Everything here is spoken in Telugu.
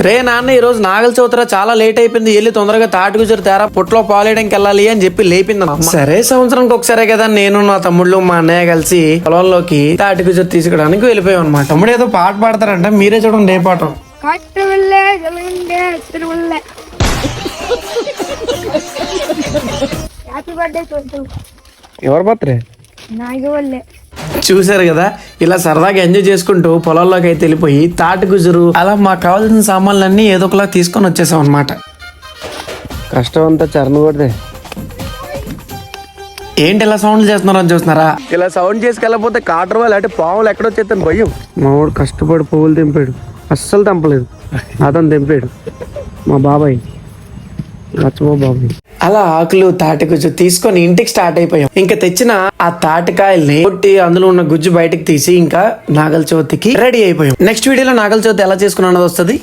రే నాన్న, ఈ రోజు నాగల చవితిరా, చాలా లేట్ అయిపోయింది, వెళ్ళి తొందరగా తాటిగుజరు తేరా, పుట్లో పాలేయడానికి వెళ్ళాలి అని చెప్పి లేపింది అమ్మ. సరే, సంవత్సరానికి ఒకసారే కదా నేను నా తమ్ముళ్ళు మా అన్నయ్య కలిసి పొలంలోకి తాటిగుజరు తీసుకోవడానికి వెళ్ళిపోయాం అనమాట. తమ్ముడు ఏదో పాట పాడతారంట, మీరే చూడండి ఏ పాట. ఎవరు బర్త్డే? చూసారు కదా, ఇలా సరదాగా ఎంజాయ్ చేసుకుంటూ పొలాల్లోకి అయితే వెళ్ళిపోయి తాటిగుజరు అలా మాకు కావాల్సిన సామాన్లన్నీ ఏదో ఒకలా తీసుకొని వచ్చేసాం అనమాట. కష్టం అంతా చరణ్ కొడితే. ఏంటి ఇలా సౌండ్ చేస్తున్నారని చూస్తున్నారా? ఇలా సౌండ్ చేసుకెళ్ళకపోతే కాటర్ వాళ్ళు అంటే పావులు ఎక్కడొచ్చేస్తాను భయం. మావాడు కష్టపడి పువ్వులు తెంపాడు, అస్సలు తెంపలేదు, అతను తెంపాడు మా బాబాయ్ బాబాయ్. అలా ఆకులు తాటిగుజ్జు తీసుకొని ఇంటికి స్టార్ట్ అయిపోయాం. ఇంకా తెచ్చిన ఆ తాటికాయల్ని కొట్టి అందులో ఉన్న గుజ్జు బయటకు తీసి ఇంకా నాగల చవితికి రెడీ అయిపోయాం. నెక్స్ట్ వీడియోలో నాగల చవితి ఎలా చేసుకున్నా అన్నది వస్తుంది.